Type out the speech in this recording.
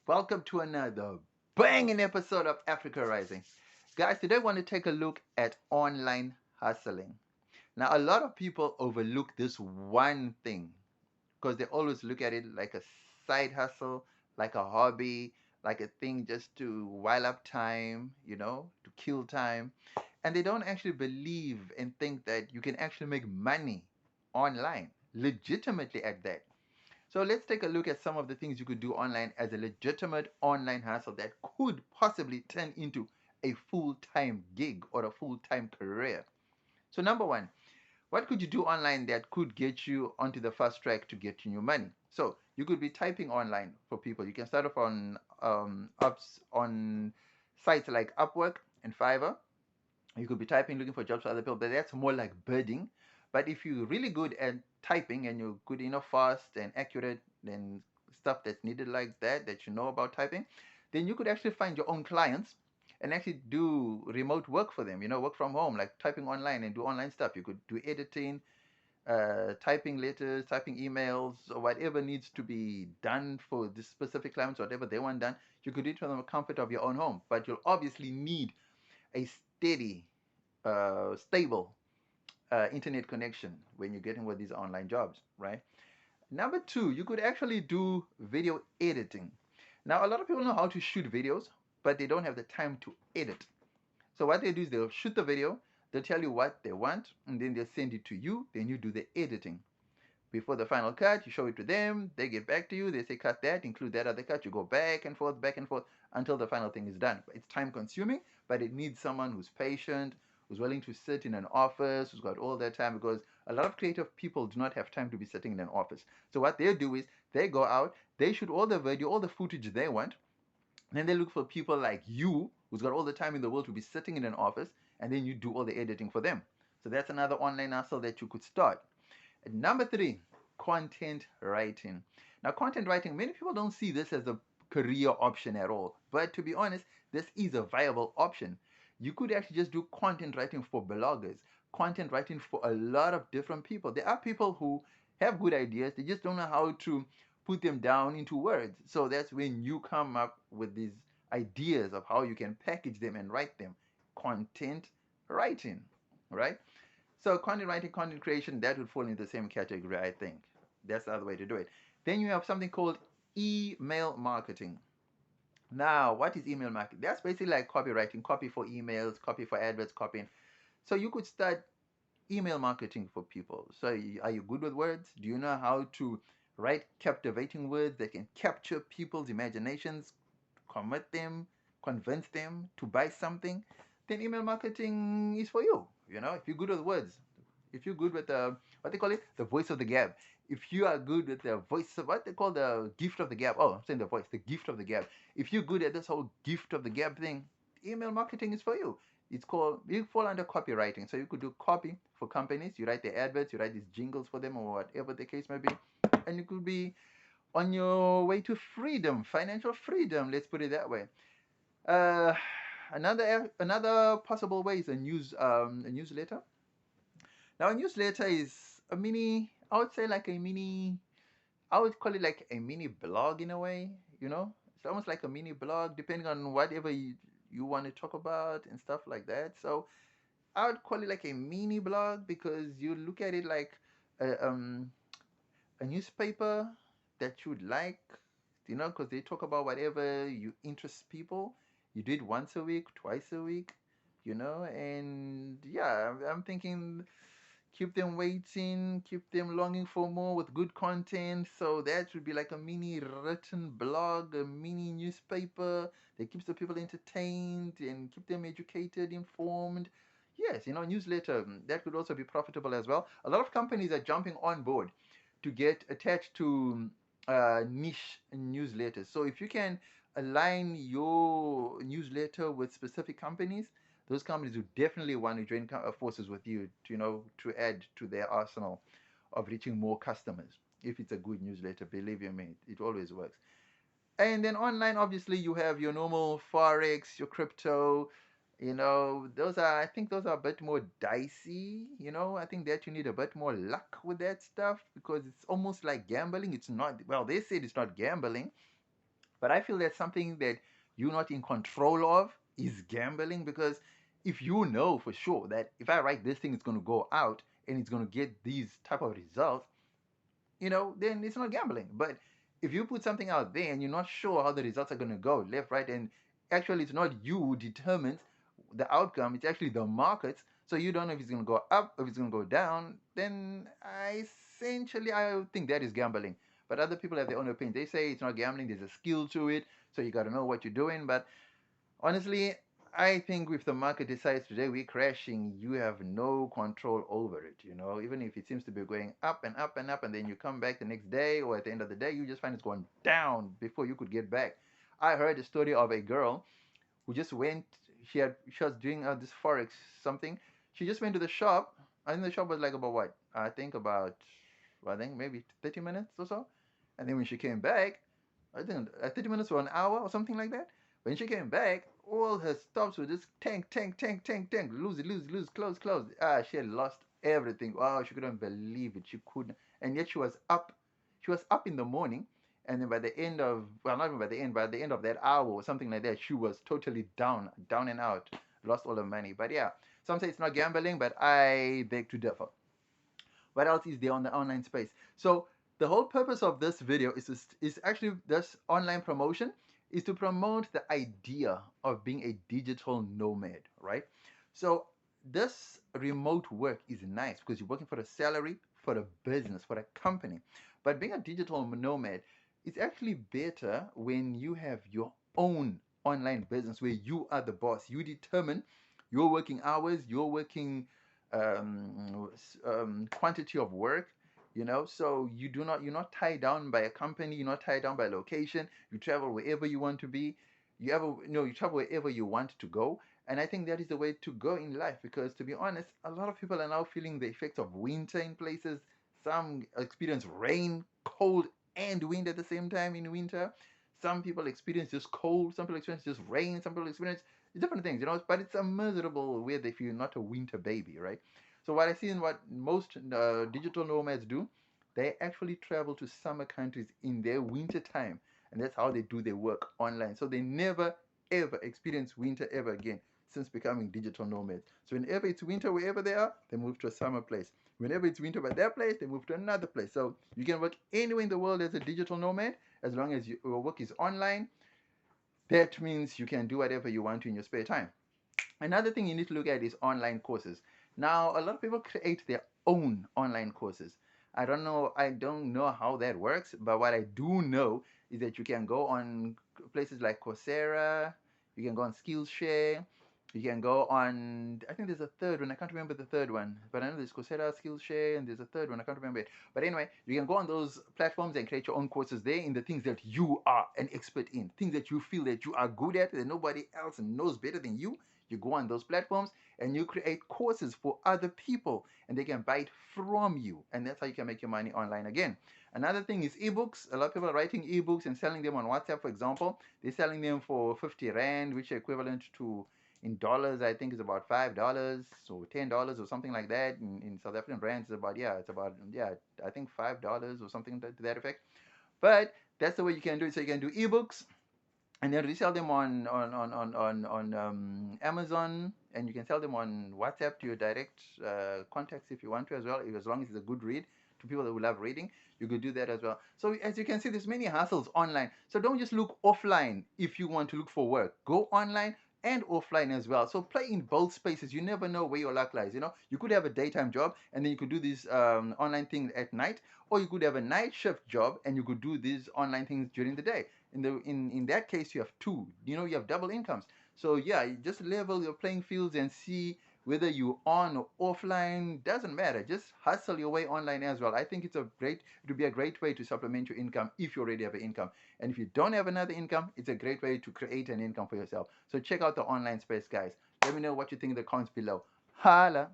Welcome to another banging episode of Africa Rising. Guys, today I want to take a look at online hustling. Now, a lot of people overlook this one thing because they always look at it like a side hustle, like a hobby, like a thing just to while up time, to kill time. And they don't actually believe and think that you can actually make money online, legitimately at that. So let's take a look at some of the things you could do online as a legitimate online hustle that could possibly turn into a full-time gig or a full-time career. So number one, what could you do online that could get you onto the fast track to get you new money? So you could be typing online for people. You can start off on apps on sites like Upwork and Fiverr. You could be typing looking for jobs for other people, but that's more like birding. But if you're really good at typing and you're good enough, fast and accurate and stuff that's needed like that, that you know about typing, then you could actually find your own clients and actually do remote work for them, work from home, like typing online and do online stuff. You could do editing, typing letters, typing emails, or whatever needs to be done for this specific clients, whatever they want done. You could do it from the comfort of your own home, but you'll obviously need a steady, stable internet connection when you're getting with these online jobs, right? Number two, you could actually do video editing. Now, a lot of people know how to shoot videos, but they don't have the time to edit. So what they do is they'll shoot the video, they'll tell you what they want, and then they'll send it to you, then you do the editing. Before the final cut, you show it to them, they get back to you, they say cut that, include that other cut, you go back and forth until the final thing is done. It's time consuming, but it needs someone who's patient, who's willing to sit in an office, who's got all that time, because a lot of creative people do not have time to be sitting in an office. So what they do is they go out, they shoot all the video, all the footage they want, and then they look for people like you, who's got all the time in the world to be sitting in an office, and then you do all the editing for them. So that's another online hustle that you could start. Number three, content writing. Now, content writing, many people don't see this as a career option at all. But to be honest, this is a viable option. You could actually just do content writing for bloggers, content writing for a lot of different people. There are people who have good ideas, they just don't know how to put them down into words. So that's when you come up with these ideas of how you can package them and write them. Content writing, right? So content writing, content creation, that would fall into the same category, I think. That's the other way to do it. Then you have something called email marketing. Now, what is email marketing? That's basically like copywriting, copy for emails, copy for adverts, copying. So you could start email marketing for people. So are you good with words? Do you know how to write captivating words that can capture people's imaginations, commit them, convince them to buy something? Then email marketing is for you. If you're good with words, if you're good with what they call it, the voice of the gap. If you are good with the voice of what they call the gift of the gap. Oh, I'm saying the voice, the gift of the gap. If you're good at this whole gift of the gap thing, email marketing is for you. It's called, you fall under copywriting. So you could do copy for companies. You write the adverts, you write these jingles for them or whatever the case may be. And you could be on your way to freedom, financial freedom. Let's put it that way. Uh, another possible way is a newsletter. Now a newsletter is a mini. I would say like a mini. I would call it like a mini blog in a way. It's almost like a mini blog, depending on whatever you want to talk about and stuff like that. So I would call it like a mini blog because you look at it like a, um, a newspaper that you'd like, because they talk about whatever you interest people. You do it once a week, twice a week, and yeah, I'm thinking keep them waiting, keep them longing for more with good content. So that would be like a mini written blog, a mini newspaper that keeps the people entertained and keep them educated, informed. Yes, newsletter that could also be profitable as well. A lot of companies are jumping on board to get attached to niche newsletters. So if you can align your newsletter with specific companies, those companies would definitely want to join forces with you to add to their arsenal of reaching more customers. If it's a good newsletter, believe you me, it always works. And then online, obviously, you have your normal forex, your crypto. Those are, I think those are a bit more dicey. I think that you need a bit more luck with that stuff because it's almost like gambling. It's not, well, they said it's not gambling, But I feel that something that you're not in control of is gambling, because if you know for sure that if I write this thing, it's going to go out and it's going to get these type of results, then it's not gambling. But if you put something out there and you're not sure how the results are going to go left, right, and actually it's not you who determines the outcome, it's actually the markets. So you don't know if it's going to go up, if it's going to go down, then I think that is gambling. But other people have their own opinion. They say it's not gambling, there's a skill to it, so you got to know what you're doing. But honestly, I think if the market decides today we're crashing, you have no control over it. Even if it seems to be going up and up and up, and then you come back the next day or at the end of the day, you just find it's going down before you could get back. I heard a story of a girl who just went. She was doing this forex something. She just went to the shop. I think the shop was like about what? I think maybe 30 minutes or so. And then when she came back, I think 30 minutes or an hour or something like that. When she came back, all her stops were just tank, tank, tank, tank, tank, lose it, lose it, lose, close, close. She had lost everything. Wow, she couldn't believe it. She couldn't, and yet she was up. She was up in the morning, and then by the end of, well, not even by the end, by the end of that hour or something like that, she was totally down, down and out, lost all her money. But yeah, some say it's not gambling, but I beg to differ. What else is there on the online space? So the whole purpose of this video is actually this online promotion is to promote the idea of being a digital nomad, right? So this remote work is nice because you're working for a salary, for a business, for a company. But being a digital nomad is actually better when you have your own online business where you are the boss. You determine your working hours, your working quantity of work, so you're not tied down by a company, you're not tied down by location. You travel wherever you want to be. You travel wherever you want to go. And I think that is the way to go in life, because to be honest, a lot of people are now feeling the effects of winter in places. Some experience rain, cold, and wind at the same time in winter. Some people experience just cold, some people experience just rain, some people experience different things, but it's a miserable weather if you're not a winter baby, right? So what I see and what most digital nomads do, they actually travel to summer countries in their winter time, and that's how they do their work online. So they never ever experience winter ever again since becoming digital nomads. So whenever it's winter wherever they are, they move to a summer place. Whenever it's winter by their place, they move to another place. So you can work anywhere in the world as a digital nomad as long as your work is online. That means you can do whatever you want to in your spare time. Another thing you need to look at is online courses. Now, a lot of people create their own online courses. I don't know how that works, but what I do know is that you can go on places like Coursera, you can go on Skillshare, you can go on, I think there's a third one, I can't remember the third one, but I know there's Coursera, Skillshare, and there's a third one, I can't remember it. But anyway, you can go on those platforms and create your own courses there in the things that you are an expert in, things that you feel that you are good at, that nobody else knows better than you. You go on those platforms and you create courses for other people, and they can buy it from you, and that's how you can make your money online again. Another thing is ebooks. A lot of people are writing ebooks and selling them on WhatsApp, for example. They're selling them for 50 rand, which is equivalent to, in dollars, I think is about $5 or $10 or something like that. In South African rands, I think $5 or something to that effect. But that's the way you can do it. So you can do ebooks and then resell them on Amazon, and you can sell them on WhatsApp to your direct contacts if you want to as well, as long as it's a good read to people that will love reading. You could do that as well. So as you can see, there's many hustles online. So don't just look offline if you want to look for work. Go online and offline as well. So play in both spaces. You never know where your luck lies. You could have a daytime job and then you could do this online thing at night, or you could have a night shift job and you could do these online things during the day. In that case, you have two. You have double incomes. So yeah, you just level your playing fields and see whether you on or offline. Doesn't matter. Just hustle your way online as well. I think it would be a great way to supplement your income if you already have an income. And if you don't have another income, it's a great way to create an income for yourself. So check out the online space, guys. Let me know what you think in the comments below. Holla.